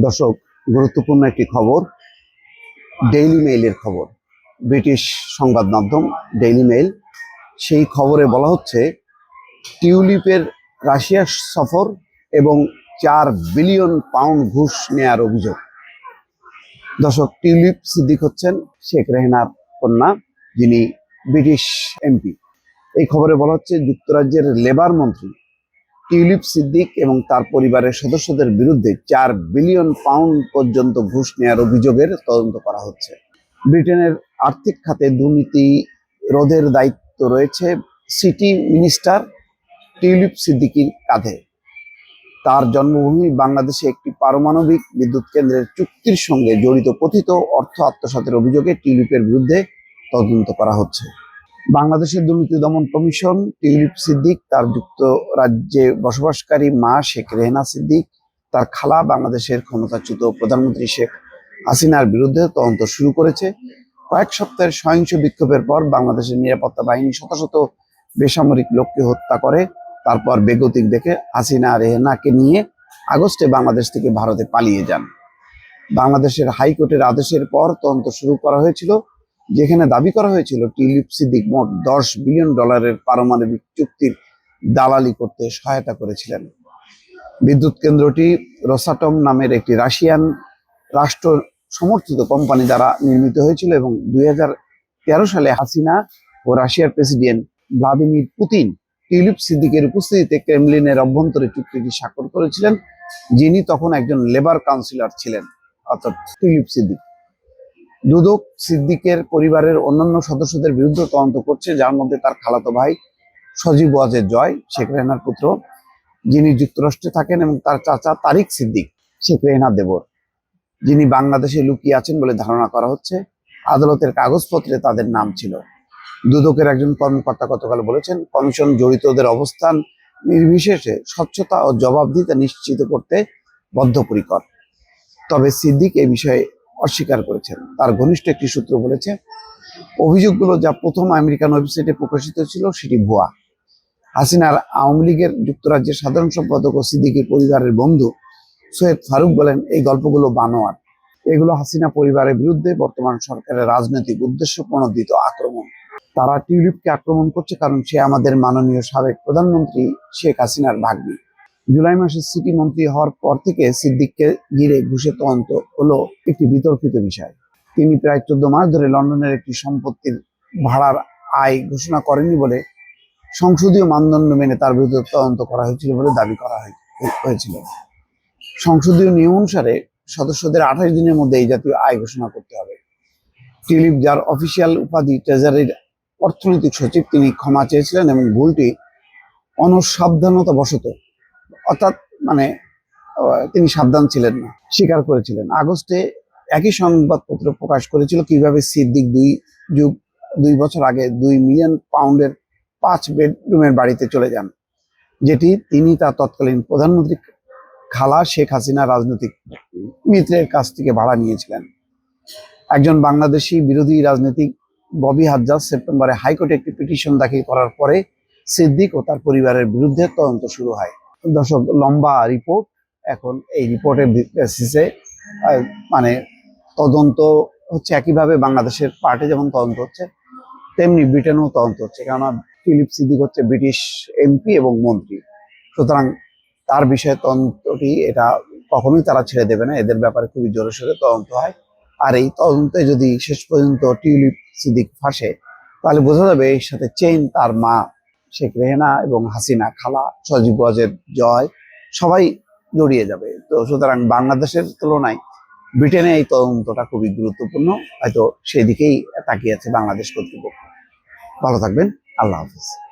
দর্শক, গুরুত্বপূর্ণ একটি খবর, ডেইলি মেইলের খবর। ব্রিটিশ সংবাদ মাধ্যম ডেইলি মেইল, সেই খবরে বলা হচ্ছে টিউলিপের রাশিয়া সফর এবং 4 বিলিয়ন পাউন্ড ঘুষ নেয়ার অভিযোগ। দর্শক, টিউলিপ সিদ্দিক হচ্ছেন শেখ রেহানার কন্যা, যিনি ব্রিটিশ এমপি। এই খবরে বলা হচ্ছে যুক্তরাজ্যের লেবার মন্ত্রী টিউলিপ সিদ্দিক এবং তার পরিবারের সদস্যদের বিরুদ্ধে 4 বিলিয়ন পাউন্ড পর্যন্ত ঘুষ নেওয়ার অভিযোগের তদন্ত করা হচ্ছে। ব্রিটেনের আর্থিক খাতে দুর্নীতি রোধের দায়িত্ব রয়েছে সিটি মিনিস্টার টিউলিপ সিদ্দিকির কাঁধে। তার জন্মভূমি বাংলাদেশে একটি পারমাণবিক বিদ্যুৎ কেন্দ্রের চুক্তির সঙ্গে জড়িত কথিত অর্থ আত্মসাতের অভিযোগে টিউলিপের বিরুদ্ধে তদন্ত করা হচ্ছে। বাংলাদেশের দুর্নীতি দমন কমিশন টিউলিপ সিদ্দিক, তার যুক্তরাজ্যে বসবাসকারী মা শেখ রেহানা সিদ্দিক, তার খালা বাংলাদেশের ক্ষমতাচ্যুত প্রধানমন্ত্রী শেখ হাসিনার বিরুদ্ধে তদন্ত শুরু করেছে। কয়েক সপ্তাহের সহিংস বিক্ষোভের পর বাংলাদেশের নিরাপত্তা বাহিনী শত শত বেসামরিক লোককে হত্যা করে। তারপর বেগতিক দেখে হাসিনা রেহানাকে নিয়ে আগস্টে বাংলাদেশ থেকে ভারতে পালিয়ে যান। বাংলাদেশের হাইকোর্টের আদেশের পর তদন্ত শুরু করা হয়েছিল, যেখানে দাবি করা হয়েছিল টিউলিপ সিদ্দিক মোট $10 বিলিয়ন পারমাণবিক চুক্তির দালালি করতে সহায়তা করেছিলেন। বিদ্যুৎ কেন্দ্রটি রোসাটম নামের একটি রাশিয়ান রাষ্ট্র সমর্থিত কোম্পানি দ্বারা নির্মিত হয়েছিল এবং 2013 সালে হাসিনা ও রাশিয়ার প্রেসিডেন্ট ভ্লাদিমির পুতিন টিউলিপ সিদ্দিকের উপস্থিতিতে ক্রেমলিনের অভ্যন্তরে চুক্তিটি স্বাক্ষর করেছিলেন, যিনি তখন একজন লেবার কাউন্সিলর ছিলেন, অর্থাৎ টিউলিপ সিদ্দিক। দুদক সিদ্দিকের পরিবারের অন্যান্য সদস্যদের বিরুদ্ধে তদন্ত করছে, যার মধ্যে তার খালাতো ভাই সজীব ওয়াজেদ জয়, শেখ রেহানার পুত্র, যিনি যুক্তরাষ্ট্রে থাকেন, এবং তার চাচা তারিক সিদ্দিক, শেখ রেহানার দেবর, যিনি বাংলাদেশে লুকিয়ে আছেন বলে ধারণা করা হচ্ছে। আদালতের কাগজপত্রে তাদের নাম ছিল। দুদকের একজন কর্মকর্তা গতকাল বলেছেন, কমিশন জড়িতদের অবস্থান নির্বিশেষে স্বচ্ছতা ও জবাবদিহিতা নিশ্চিত করতে বদ্ধপরিকর। তবে সিদ্দিক এই বিষয়ে অস্বীকার করেছেন। তার ঘনিষ্ঠ একটি সূত্র বলেছে, অভিযোগগুলো যা প্রথম আমেরিকান ওয়েবসাইটে প্রকাশিত ছিল সেটি ভুয়া। হাসিনার আওয়ামী লীগের যুক্তরাজ্যের সাধারণ সম্পাদক ও সিদ্দিকের পরিবারের বন্ধু সৈয়দ ফারুক বলেন, এই গল্পগুলো বানোয়ার। এগুলো হাসিনা পরিবারের বিরুদ্ধে বর্তমান সরকারের রাজনৈতিক উদ্দেশ্য প্রণোদিত আক্রমণ। তারা টিউলিপকে আক্রমণ করছে কারণ সে আমাদের মাননীয় সাবেক প্রধানমন্ত্রী শেখ হাসিনার ভাগ্নি। জুলাই মাসে সিটি মন্ত্রী হওয়ার পর থেকে সিদ্দিককে ঘিরে ঘুষের তদন্ত হলো একটি বিতর্কিত বিষয়। তিনি প্রায় 14 মাস ধরে লন্ডনের একটি সম্পত্তির ভাড়ার আয় ঘোষণা করেননি বলে সংসদীয় মানদণ্ড মেনে তার বিরুদ্ধে তদন্ত করা হয়েছিল বলে দাবি করা হয়েছিল। সংসদীয় নিয়ম অনুসারে সদস্যদের 28 দিনের মধ্যে এই জাতীয় আয় ঘোষণা করতে হবে। টিউলিপ, যার অফিসিয়াল উপাধি ট্রেজারির অর্থনৈতিক সচিব, তিনি ক্ষমা চেয়েছিলেন এবং ভুলটি অনসাবধানতা বশত, অর্থাৎ তিনি সাবধান ছিলেন না, স্বীকার করেছিলেন। আগস্টে একই সংবাদপত্র প্রকাশ করেছিল কিভাবে সিদ্দিক 2 বছর আগে 2 মিলিয়ন পাউন্ডের 5 বেডরুমের বাড়িতে চলে যান, যেটি তিনি তার তৎকালীন প্রধানমন্ত্রী খালা শেখ হাসিনা রাজনৈতিক মিত্রের কাছ থেকে ভাড়া নিয়েছিলেন। একজন বাংলাদেশি বিরোধী রাজনীতিক ববি হাজ্জাজ সেপ্টেম্বরে হাইকোর্টে একটি পিটিশন দাখিল করার পরে সিদ্দিক ও তার পরিবারের বিরুদ্ধে তদন্ত শুরু হয়। দর্শক, লম্বা রিপোর্ট। এখন এই রিপোর্টের বেসিসে তদন্ত হচ্ছে। একইভাবে বাংলাদেশের পার্টি যেমন তদন্ত হচ্ছে, তেমনি ব্রিটেনেও তদন্ত হচ্ছে, কেননা টিউলিপ সিদ্দিক হচ্ছে ব্রিটিশ এমপি এবং মন্ত্রী। সুতরাং তার বিষয়ে তদন্তটি এটা কখনোই তারা ছেড়ে দেবে না। এদের ব্যাপারে খুবই জোরে সোরে তদন্ত হয়। আর এই তদন্তে যদি শেষ পর্যন্ত টিউলিপ সিদ্দিক ফাঁসে, তাহলে বোঝা যাবে এর সাথে চেইন তার মা শেখ রেহানা এবং হাসিনা, খালা সজীব ওয়াজেদ জয়, সবাই জড়িয়ে যাবে। তো সুতরাং বাংলাদেশের তুলনায় ব্রিটেনে এই তদন্তটা খুবই গুরুত্বপূর্ণ, হয়তো সেই দিকেই তাকিয়ে আছে বাংলাদেশ কর্তৃপক্ষ। ভালো থাকবেন। আল্লাহ হাফিজ।